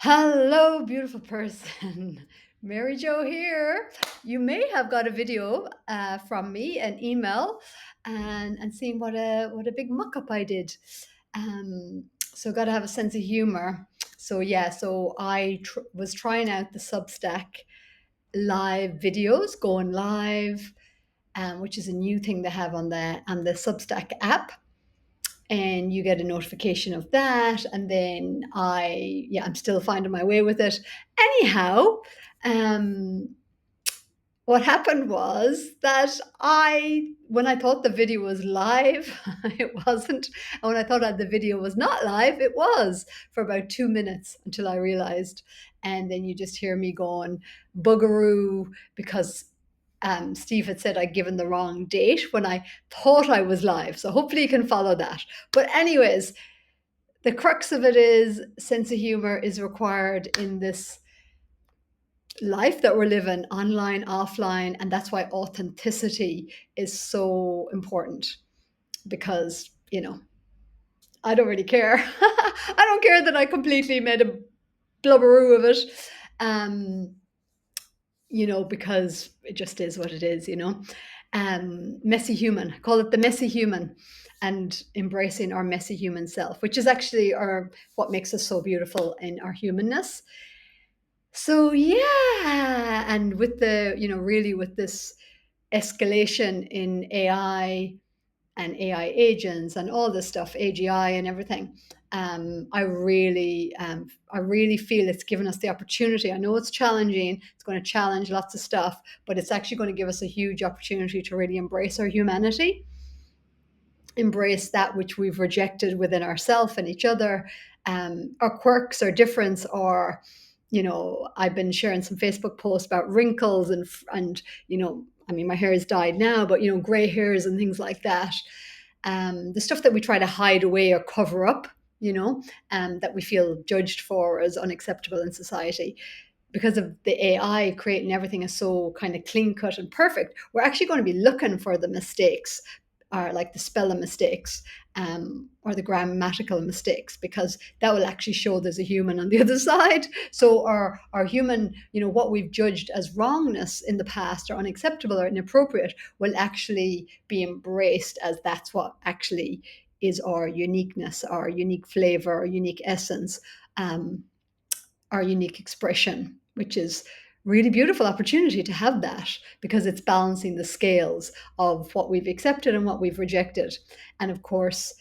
Hello, beautiful person. Mary Jo here. You may have got a video from me, an email, and seen what a big muck up I did. So got to have a sense of humor. So yeah, so was trying out the Substack live videos, going live, which is a new thing they have on the Substack app, and you get a notification of that. And then I'm still finding my way with it. Anyhow, um what happened was that when I thought the video was live, it wasn't. And when I thought the video was not live, it was, for about 2 minutes, until I realized. And then you just hear me going buggeroo, because Steve had said I'd given the wrong date when I thought I was live. So hopefully you can follow that. But anyways, the crux of it is sense of humor is required in this life that we're living, online, offline. And that's why authenticity is so important, because, I don't really care. I don't care that I completely made a blubberoo of it. Um, because it just is what it is. Messy human, call it the messy human, and embracing our messy human self, which is actually what makes us so beautiful in our humanness. So yeah, and with really with this escalation in AI and AI agents and all this stuff, AGI and everything, I really feel it's given us the opportunity. I know it's challenging; it's going to challenge lots of stuff, but it's actually going to give us a huge opportunity to really embrace our humanity, embrace that which we've rejected within ourselves and each other, our quirks, our difference, or I've been sharing some Facebook posts about wrinkles and I mean, my hair is dyed now, but gray hairs and things like that. The stuff that we try to hide away or cover up, that we feel judged for as unacceptable in society. Because of the AI creating everything is so kind of clean cut and perfect, we're actually going to be looking for the mistakes, or like the spelling mistakes, or the grammatical mistakes, because that will actually show there's a human on the other side. So our human, what we've judged as wrongness in the past or unacceptable or inappropriate, will actually be embraced as that's what actually is our uniqueness, our unique flavor, our unique essence, um, our unique expression, which is really beautiful opportunity to have that, because it's balancing the scales of what we've accepted and what we've rejected. And of course,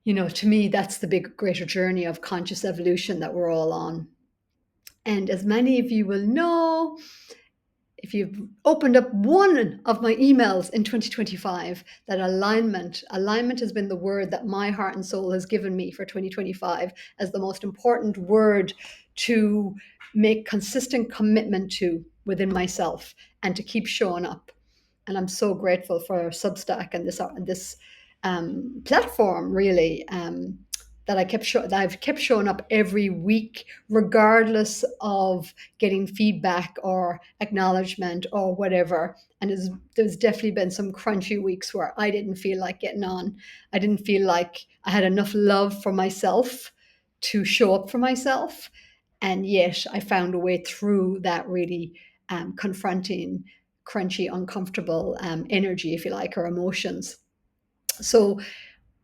to me, that's the big greater journey of conscious evolution that we're all on. And as many of you will know, if you've opened up one of my emails in 2025, that alignment has been the word that my heart and soul has given me for 2025 as the most important word to make consistent commitment to within myself, and to keep showing up. And I'm so grateful for Substack and this platform, really, that I've kept showing up every week, regardless of getting feedback or acknowledgement or whatever. And there's definitely been some crunchy weeks where I didn't feel like getting on. I didn't feel like I had enough love for myself to show up for myself. And yet I found a way through that really confronting, crunchy, uncomfortable energy, if you like, or emotions. So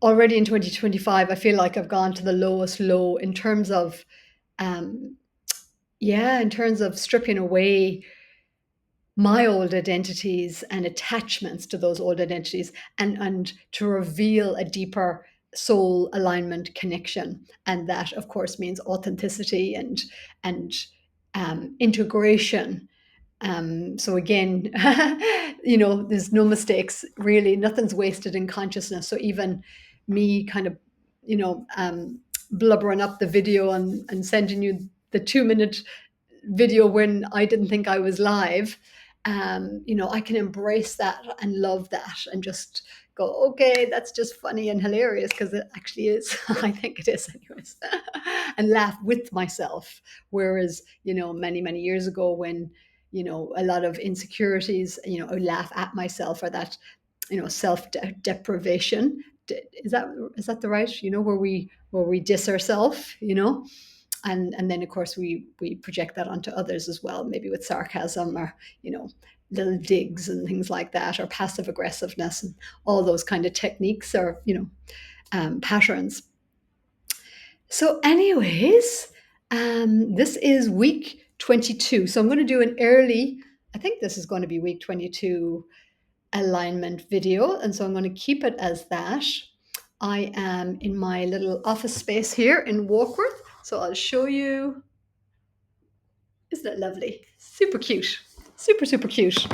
already in 2025, I feel like I've gone to the lowest low in terms of, um, in terms of stripping away my old identities and attachments to those old identities, and to reveal a deeper soul alignment connection. And that, of course, means authenticity and integration. So again, there's no mistakes, really. Nothing's wasted in consciousness. So even me kind of, blubbering up the video and sending you the 2 minute video when I didn't think I was live, I can embrace that and love that, and just go, okay, that's just funny and hilarious, because it actually is. I think it is, anyways, and laugh with myself. Whereas, many, many years ago, when, a lot of insecurities, I would laugh at myself, or that, self deprivation. Is that the right, where we diss ourselves, And then of course we project that onto others as well, maybe with sarcasm or little digs and things like that, or passive aggressiveness, and all those kind of techniques or patterns. So anyways, this is week 22, so I'm going to do an early, I think this is going to be week 22 alignment video, and so I'm going to keep it as that. I am in my little office space here in Warkworth, so I'll show you. Isn't it lovely? Super cute. Super cute.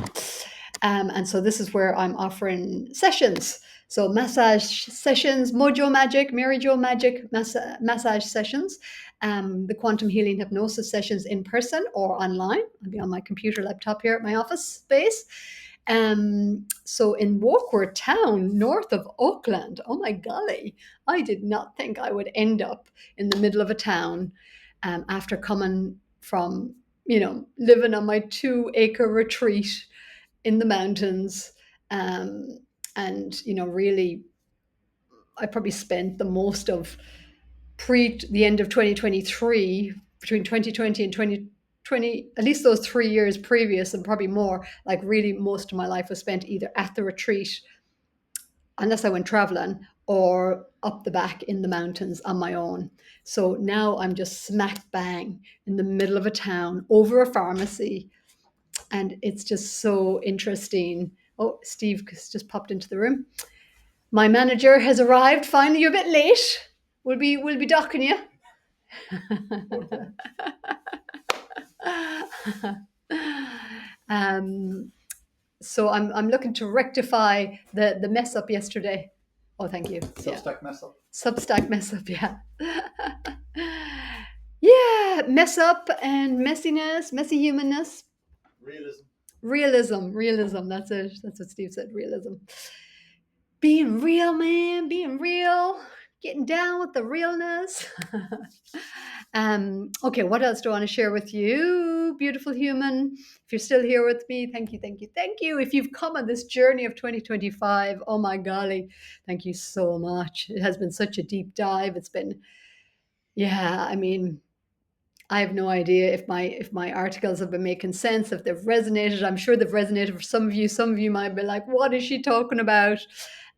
And so this is where I'm offering sessions. So massage sessions, Mojo Magic, Mary Jo Magic massage sessions, the quantum healing hypnosis sessions in person or online. I'll be on my computer laptop here at my office space. So in Warkworth town, north of Auckland, oh my golly, I did not think I would end up in the middle of a town after coming from, living on my 2-acre retreat in the mountains. And, really, I probably spent the most of the end of 2023, between 2020 and 2020, at least those 3 years previous, and probably more, like really most of my life was spent either at the retreat, unless I went traveling, or up the back in the mountains on my own. So now I'm just smack bang in the middle of a town over a pharmacy. And it's just so interesting. Oh, Steve just popped into the room. My manager has arrived. Finally, you're a bit late. We'll be docking you. So I'm looking to rectify the mess up yesterday. Oh, thank you. Substack mess up. Substack mess up, yeah. Yeah, mess up and messiness, messy humanness. Realism. That's it. That's what Steve said. Realism. Being real, man. Being real. Getting down with the realness. Okay, what else do I want to share with you, beautiful human? If you're still here with me, thank you. If you've come on this journey of 2025, oh my golly, thank you so much. It has been such a deep dive. It's been, yeah, I mean, I have no idea if my articles have been making sense, if they've resonated. I'm sure they've resonated for some of you. Some of you might be like, what is she talking about?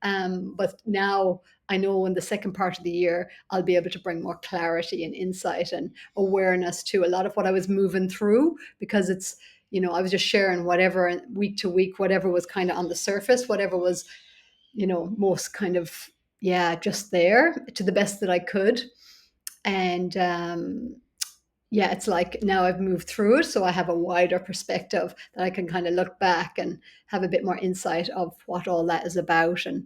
But now I know in the second part of the year, I'll be able to bring more clarity and insight and awareness to a lot of what I was moving through, because it's, I was just sharing whatever week to week, whatever was kind of on the surface, whatever was, most kind of, just there to the best that I could. And, it's like now I've moved through it, so I have a wider perspective that I can kind of look back and have a bit more insight of what all that is about. And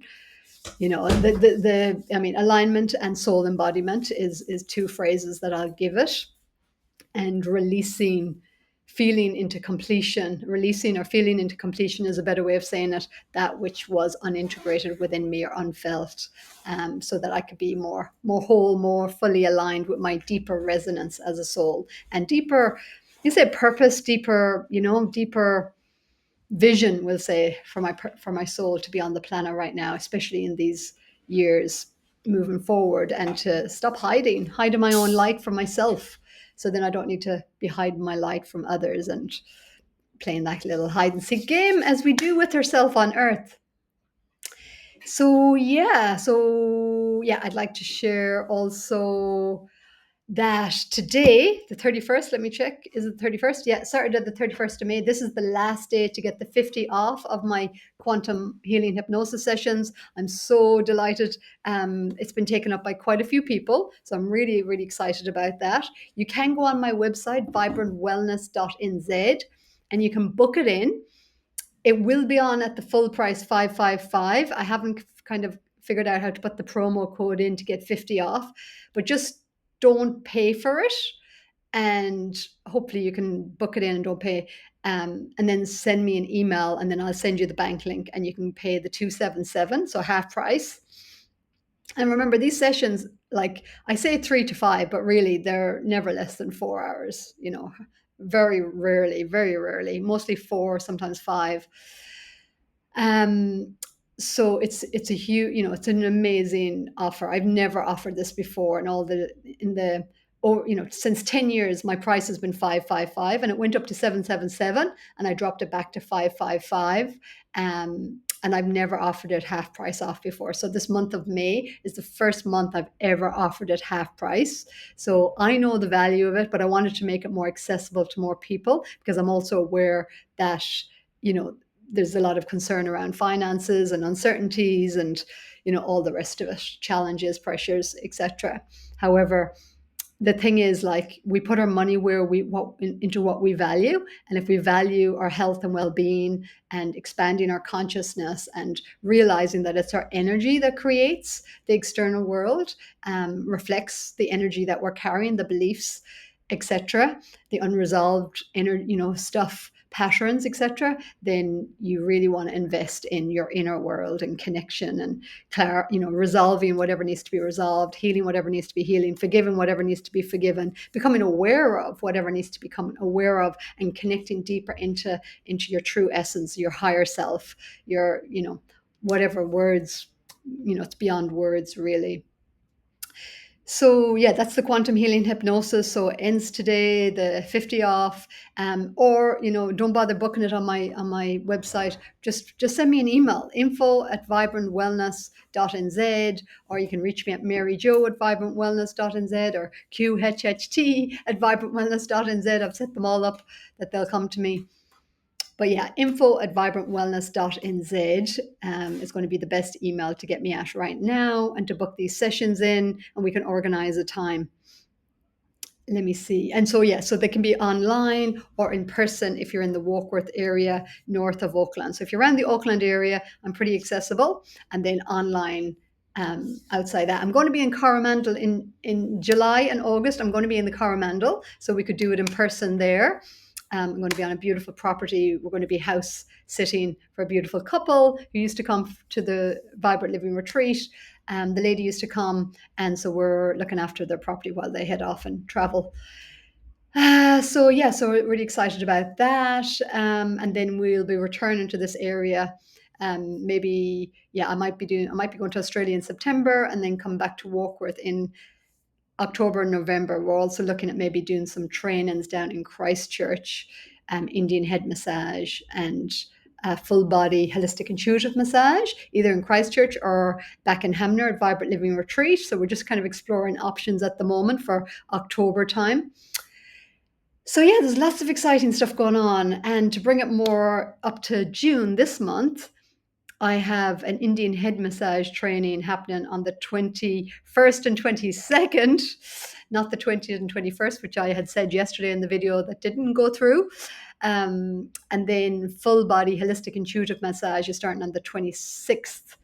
alignment and soul embodiment is two phrases that I'll give it. And feeling into completion is a better way of saying it, that which was unintegrated within me or unfelt, so that I could be more whole, more fully aligned with my deeper resonance as a soul, and deeper, purpose, deeper vision, we'll say, for my soul to be on the planet right now, especially in these years moving forward, and to stop hiding my own light from myself, so then I don't need to be hiding my light from others and playing that little hide and seek game as we do with ourselves on earth. So I'd like to share also that today, the 31st, let me check, is it the 31st? Yeah, Saturday the 31st of May, this is the last day to get the 50 off of my quantum healing hypnosis sessions. I'm so delighted. It's been taken up by quite a few people, so I'm really, really excited about that. You can go on my website, vibrantwellness.nz, and you can book it in. It will be on at the full price, $555. I haven't kind of figured out how to put the promo code in to get 50 off, but just don't pay for it, and hopefully you can book it in and don't pay, and then send me an email, and then I'll send you the bank link, and you can pay the $277, so half price. And remember, these sessions, like I say 3 to 5, but really they're never less than 4 hours, very rarely, mostly 4, sometimes 5. So it's a huge, it's an amazing offer. I've never offered this before, and in the or since 10 years my price has been 555, and it went up to 777, and I dropped it back to 555. And I've never offered it half price off before. So this month of May is the first month I've ever offered it half price. So I know the value of it, but I wanted to make it more accessible to more people, because I'm also aware that you know there's a lot of concern around finances and uncertainties, and all the rest of it, challenges, pressures, etc. However, the thing is, like, we put our money where into what we value, and if we value our health and well-being and expanding our consciousness and realizing that it's our energy that creates the external world, reflects the energy that we're carrying, the beliefs, etc., the unresolved inner stuff, patterns, etc., then you really want to invest in your inner world and connection and resolving whatever needs to be resolved, healing whatever needs to be healing, forgiving whatever needs to be forgiven, becoming aware of whatever needs to become aware of, and connecting deeper into your true essence, your higher self, your whatever words, it's beyond words, really. So yeah, that's the quantum healing hypnosis. So it ends today, the 50 off. Or don't bother booking it on my website. Just send me an email, info@vibrantwellness.nz, or you can reach me at maryjo@vibrantwellness.nz, or QHHT@vibrantwellness.nz. I've set them all up that they'll come to me. But yeah, info@vibrantwellness.nz is going to be the best email to get me at right now, and to book these sessions in, and we can organize a time. Let me see. And so, yeah, so they can be online or in person if you're in the Warkworth area north of Auckland. So if you're around the Auckland area, I'm pretty accessible. And then online outside that. I'm going to be in Coromandel in July and August. I'm going to be in the Coromandel, so we could do it in person there. I'm going to be on a beautiful property. We're going to be house sitting for a beautiful couple who used to come to the Vibrant Living Retreat. The lady used to come, and so we're looking after their property while they head off and travel. So we're really excited about that. And then we'll be returning to this area. Maybe, I might be going to Australia in September, and then come back to Warkworth in October and November. We're also looking at maybe doing some trainings down in Christchurch, Indian head massage and full body holistic intuitive massage, either in Christchurch or back in Hamner at Vibrant Living Retreat. So we're just kind of exploring options at the moment for October time. So yeah, there's lots of exciting stuff going on. And to bring it more up to June this month, I have an Indian head massage training happening on the 21st and 22nd, not the 20th and 21st, which I had said yesterday in the video that didn't go through. And then full body holistic intuitive massage is starting on the 26th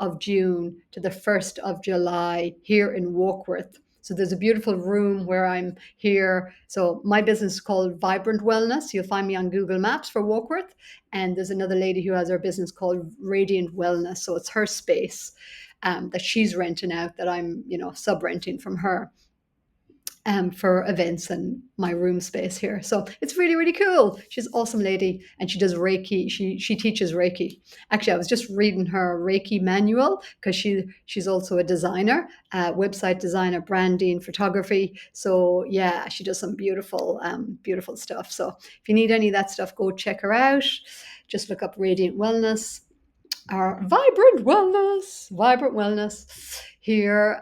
of June to the 1st of July here in Warkworth. So there's a beautiful room where I'm here. So my business is called Vibrant Wellness. You'll find me on Google Maps for Warkworth. And there's another lady who has her business called Radiant Wellness. So it's her space that she's renting out, that I'm, sub-renting from her. For events and my room space here. So it's really, really cool. She's an awesome lady, and she does Reiki. She teaches Reiki. Actually, I was just reading her Reiki manual, because she's also a designer, website designer, branding, photography. So yeah, she does some beautiful, beautiful stuff. So if you need any of that stuff, go check her out. Just look up Radiant Wellness or Vibrant Wellness here.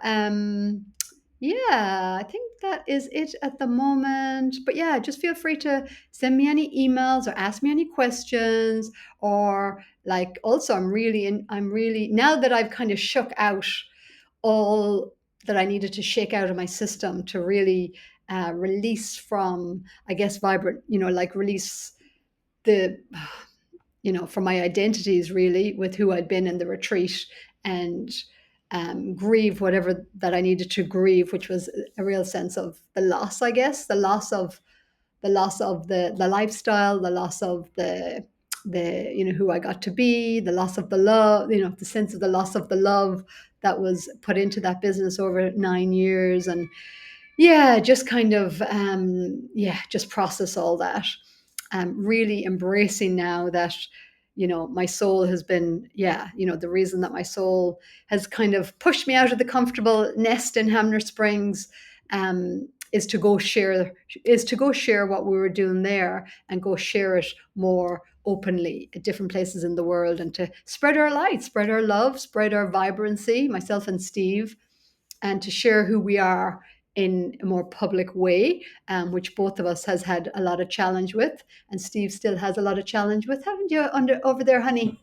Yeah, I think that is it at the moment. But yeah, just feel free to send me any emails or ask me any questions. Or like, also, I'm really, now that I've kind of shook out all that I needed to shake out of my system to really release from, I guess, vibrant, like release the, from my identities, really, with who I'd been in the retreat, and grieve whatever that I needed to grieve, which was a real sense of the loss, I guess, the loss of the lifestyle, the loss of the who I got to be, the loss of the love, the sense of the loss of the love that was put into that business over 9 years. And yeah, just kind of just process all that. Really embracing now that my soul has been, the reason that my soul has kind of pushed me out of the comfortable nest in Hamner Springs is to go share what we were doing there and go share it more openly at different places in the world, and to spread our light, spread our love, spread our vibrancy, myself and Steve, and to share who we are in a more public way, which both of us has had a lot of challenge with, and Steve still has a lot of challenge with, haven't you, over there, honey?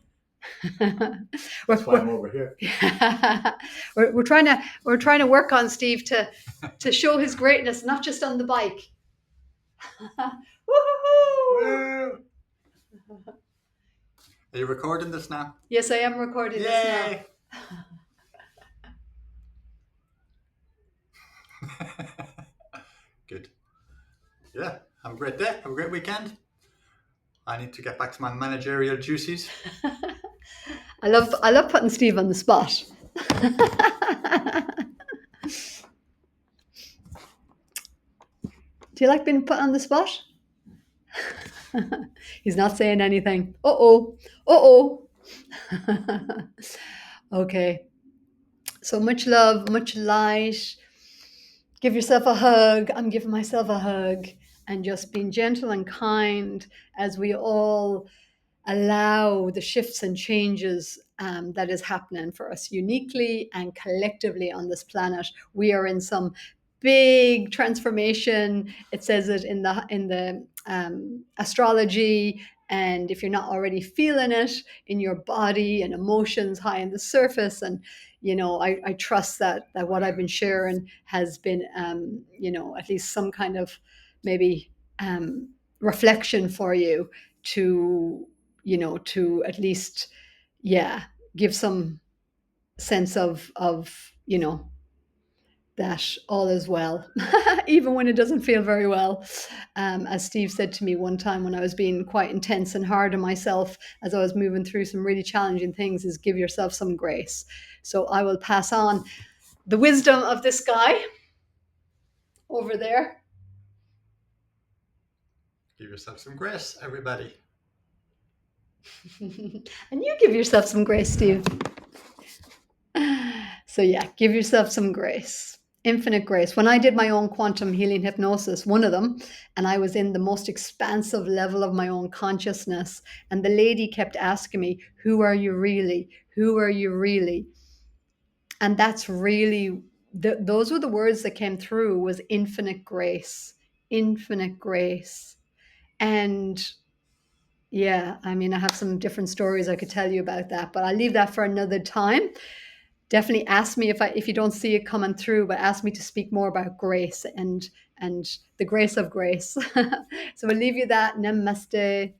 That's why I'm over here. we're trying to work on Steve to show his greatness, not just on the bike. Woo-hoo-hoo! Are you recording this now? Yes, I am recording this now. Good. Yeah, have a great day. Have a great weekend. I need to get back to my managerial duties. I love putting Steve on the spot. Do you like being put on the spot? He's not saying anything. Uh-oh. Okay. So much love, much light. Give yourself a hug. I'm giving myself a hug. And just being gentle and kind as we all allow the shifts and changes that is happening for us uniquely and collectively on this planet. We are in some big transformation. It says it in the astrology, and if you're not already feeling it in your body and emotions high in the surface, and I trust that what I've been sharing has been at least some kind of maybe reflection for you to at least give some sense of that all is well, even when it doesn't feel very well. As Steve said to me one time when I was being quite intense and hard on myself as I was moving through some really challenging things, is give yourself some grace. So I will pass on the wisdom of this guy over there. Give yourself some grace, everybody. And you give yourself some grace, Steve. So yeah, give yourself some grace. Infinite grace. When I did my own quantum healing hypnosis, one of them, and I was in the most expansive level of my own consciousness, and the lady kept asking me, who are you really? Who are you really? And that's really, those were the words that came through, was infinite grace. Infinite grace. And yeah, I mean, I have some different stories I could tell you about that, but I'll leave that for another time. Definitely ask me if you don't see it coming through, but ask me to speak more about grace and the grace of grace. So we'll leave you that. Namaste.